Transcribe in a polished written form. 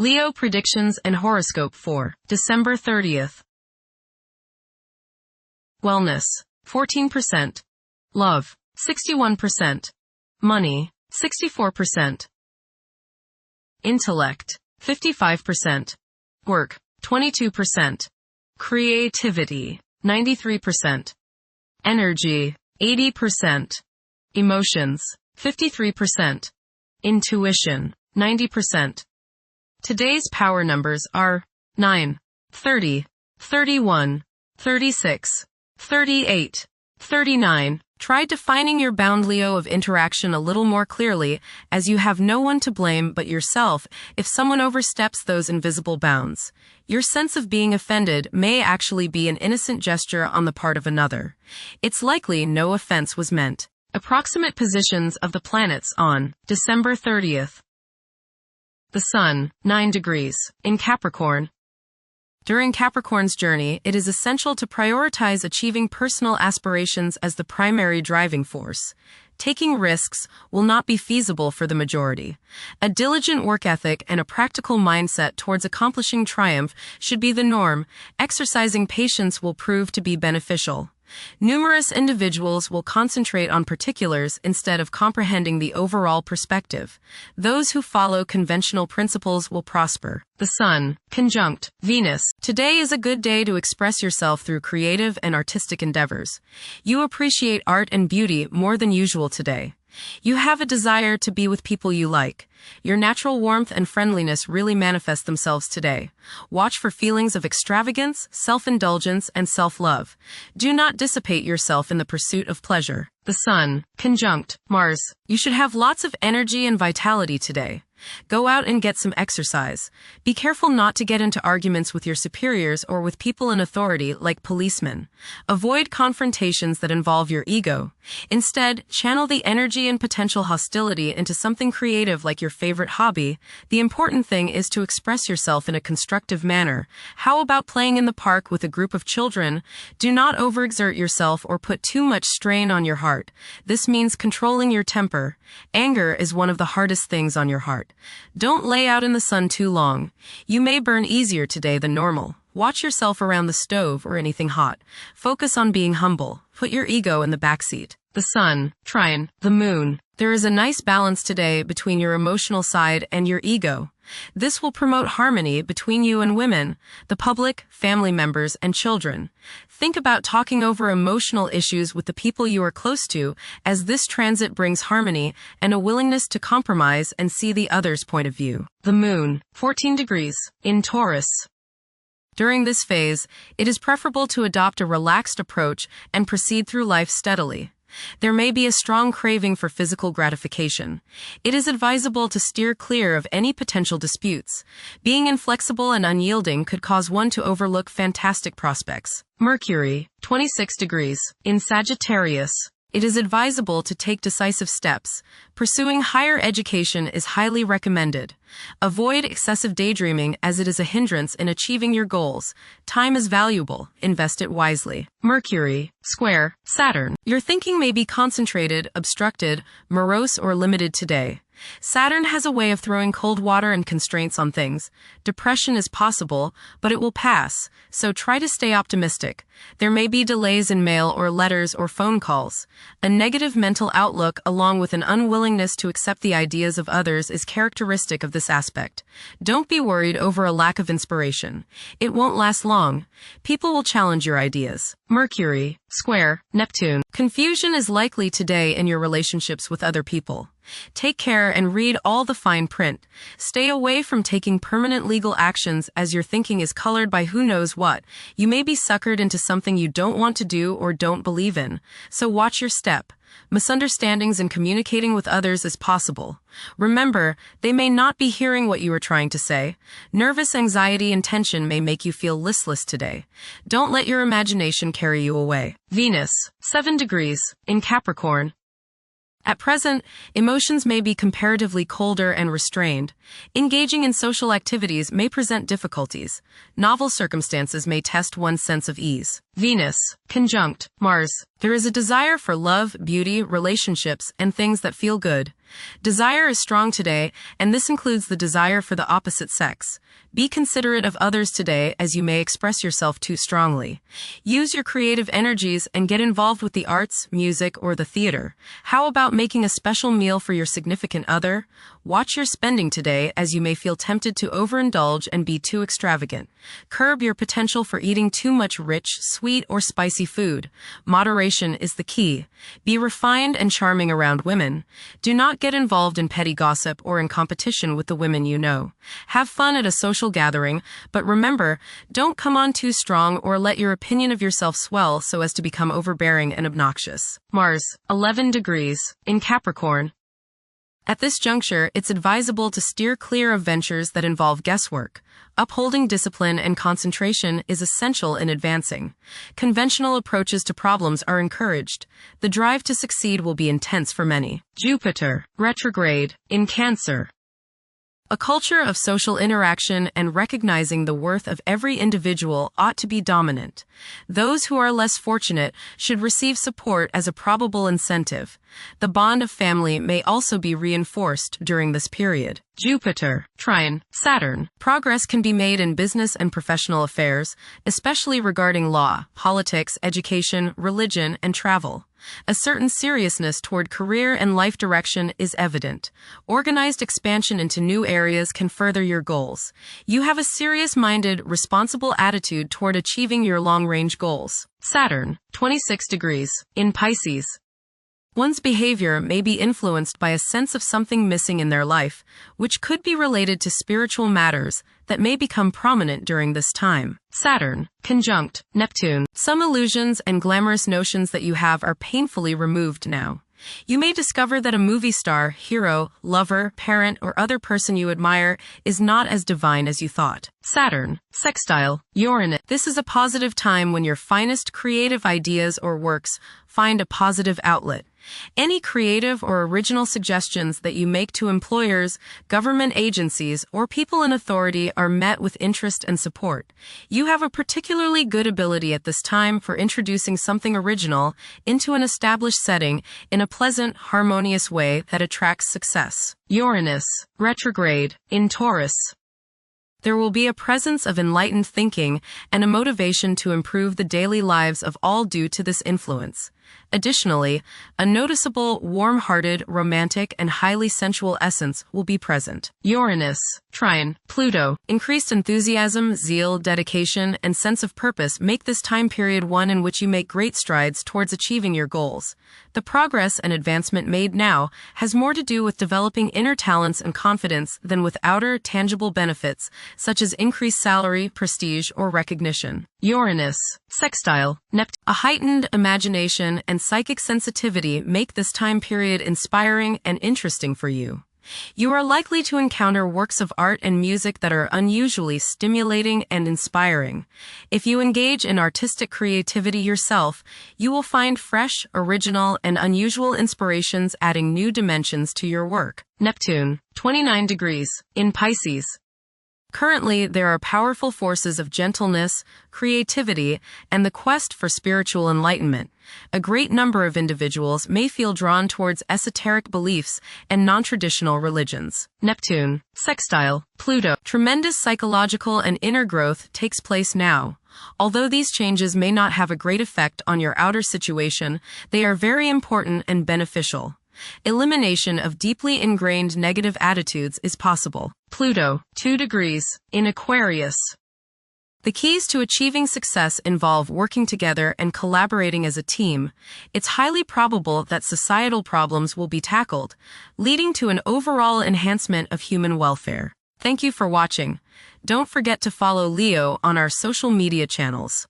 Leo predictions and horoscope for December 30th. Wellness, 14%. Love, 61%. Money, 64%. Intellect, 55%. Work, 22%. Creativity, 93%. Energy, 80%. Emotions, 53%. Intuition, 90%. Today's power numbers are 9, 30, 31, 36, 38, 39. Try defining your bound, Leo, of interaction a little more clearly, as you have no one to blame but yourself if someone oversteps those invisible bounds. Your sense of being offended may actually be an innocent gesture on the part of another. It's likely no offense was meant. Approximate positions of the planets on December 30th. The Sun, 9 degrees, in Capricorn. During Capricorn's journey, it is essential to prioritize achieving personal aspirations as the primary driving force. Taking risks will not be feasible for the majority. A diligent work ethic and a practical mindset towards accomplishing triumph should be the norm. Exercising patience will prove to be beneficial. Numerous individuals will concentrate on particulars instead of comprehending the overall perspective. Those who follow conventional principles will prosper. The Sun, conjunct Venus. Today is a good day to express yourself through creative and artistic endeavors. You appreciate art and beauty more than usual today. You have a desire to be with people you like. Your natural warmth and friendliness really manifest themselves today. Watch for feelings of extravagance, self-indulgence, and self-love. Do not dissipate yourself in the pursuit of pleasure. The Sun, conjunct Mars. You should have lots of energy and vitality today. Go out and get some exercise. Be careful not to get into arguments with your superiors or with people in authority like policemen. Avoid confrontations that involve your ego. Instead, channel the energy and potential hostility into something creative like your favorite hobby. The important thing is to express yourself in a constructive manner. How about playing in the park with a group of children? Do not overexert yourself or put too much strain on your heart. This means controlling your temper. Anger is one of the hardest things on your heart. Don't lay out in the sun too long. You may burn easier today than normal. Watch yourself around the stove or anything hot. Focus on being humble. Put your ego in the backseat. The Sun, trine the Moon. There is a nice balance today between your emotional side and your ego. This will promote harmony between you and women, the public, family members, and children. Think about talking over emotional issues with the people you are close to, as this transit brings harmony and a willingness to compromise and see the other's point of view. The Moon, 14 degrees, in Taurus. During this phase, it is preferable to adopt a relaxed approach and proceed through life steadily. There may be a strong craving for physical gratification. It is advisable to steer clear of any potential disputes. Being inflexible and unyielding could cause one to overlook fantastic prospects. Mercury, 26 degrees, in Sagittarius. It is advisable to take decisive steps. Pursuing higher education is highly recommended. Avoid excessive daydreaming as it is a hindrance in achieving your goals. Time is valuable. Invest it wisely. Mercury, square Saturn. Your thinking may be concentrated, obstructed, morose, or limited today. Saturn has a way of throwing cold water and constraints on things. Depression is possible, but it will pass, so try to stay optimistic. There may be delays in mail or letters or phone calls. A negative mental outlook along with an unwillingness to accept the ideas of others is characteristic of this aspect. Don't be worried over a lack of inspiration. It won't last long. People will challenge your ideas. Mercury, square Neptune. Confusion is likely today in your relationships with other people. Take care and read all the fine print. Stay away from taking permanent legal actions as your thinking is colored by who knows what. You may be suckered into something you don't want to do or don't believe in, so watch your step. Misunderstandings in communicating with others is possible. Remember, they may not be hearing what you are trying to say. Nervous anxiety and tension may make you feel listless today. Don't let your imagination carry you away. Venus, 7 degrees, in Capricorn. At present, emotions may be comparatively colder and restrained. Engaging in social activities may present difficulties. Novel circumstances may test one's sense of ease. Venus, conjunct Mars. There is a desire for love, beauty, relationships, and things that feel good. Desire is strong today, and this includes the desire for the opposite sex. Be considerate of others today, as you may express yourself too strongly. Use your creative energies and get involved with the arts, music, or the theater. How about making a special meal for your significant other? Watch your spending today, as you may feel tempted to overindulge and be too extravagant. Curb your potential for eating too much rich, sweet, or spicy food. Moderation is the key. Be refined and charming around women. Do not get involved in petty gossip or in competition with the women you know. Have fun at a social gathering, but remember, don't come on too strong or let your opinion of yourself swell so as to become overbearing and obnoxious. Mars, 11 degrees, in Capricorn. At this juncture, it's advisable to steer clear of ventures that involve guesswork. Upholding discipline and concentration is essential in advancing. Conventional approaches to problems are encouraged. The drive to succeed will be intense for many. Jupiter, retrograde, in Cancer. A culture of social interaction and recognizing the worth of every individual ought to be dominant. Those who are less fortunate should receive support as a probable incentive. The bond of family may also be reinforced during this period. Jupiter, trine, Saturn. Progress can be made in business and professional affairs, especially regarding law, politics, education, religion, and travel. A certain seriousness toward career and life direction is evident. Organized expansion into new areas can further your goals. You have a serious-minded, responsible attitude toward achieving your long-range goals. Saturn, 26 degrees, in Pisces. One's behavior may be influenced by a sense of something missing in their life, which could be related to spiritual matters that may become prominent during this time. Saturn, conjunct Neptune. Some illusions and glamorous notions that you have are painfully removed now. You may discover that a movie star, hero, lover, parent, or other person you admire is not as divine as you thought. Saturn, sextile, Uranus. This is a positive time when your finest creative ideas or works find a positive outlet. Any creative or original suggestions that you make to employers, government agencies, or people in authority are met with interest and support. You have a particularly good ability at this time for introducing something original into an established setting in a pleasant, harmonious way that attracts success. Uranus, retrograde, in Taurus. There will be a presence of enlightened thinking and a motivation to improve the daily lives of all due to this influence. Additionally, a noticeable, warm-hearted, romantic, and highly sensual essence will be present. Uranus, trine, Pluto. Increased enthusiasm, zeal, dedication, and sense of purpose make this time period one in which you make great strides towards achieving your goals. The progress and advancement made now has more to do with developing inner talents and confidence than with outer, tangible benefits, such as increased salary, prestige, or recognition. Uranus, sextile, Neptune. A heightened imagination and psychic sensitivity make this time period inspiring and interesting for you. You are likely to encounter works of art and music that are unusually stimulating and inspiring. If you engage in artistic creativity yourself, you will find fresh, original, and unusual inspirations adding new dimensions to your work. Neptune, 29 degrees, in Pisces. Currently, there are powerful forces of gentleness, creativity, and the quest for spiritual enlightenment. A great number of individuals may feel drawn towards esoteric beliefs and non-traditional religions. Neptune, sextile, Pluto. Tremendous psychological and inner growth takes place now. Although these changes may not have a great effect on your outer situation, they are very important and beneficial. Elimination of deeply ingrained negative attitudes is possible. Pluto, 2 degrees, in Aquarius. The keys to achieving success involve working together and collaborating as a team. It's highly probable that societal problems will be tackled, leading to an overall enhancement of human welfare. Thank you for watching. Don't forget to follow Leo on our social media channels.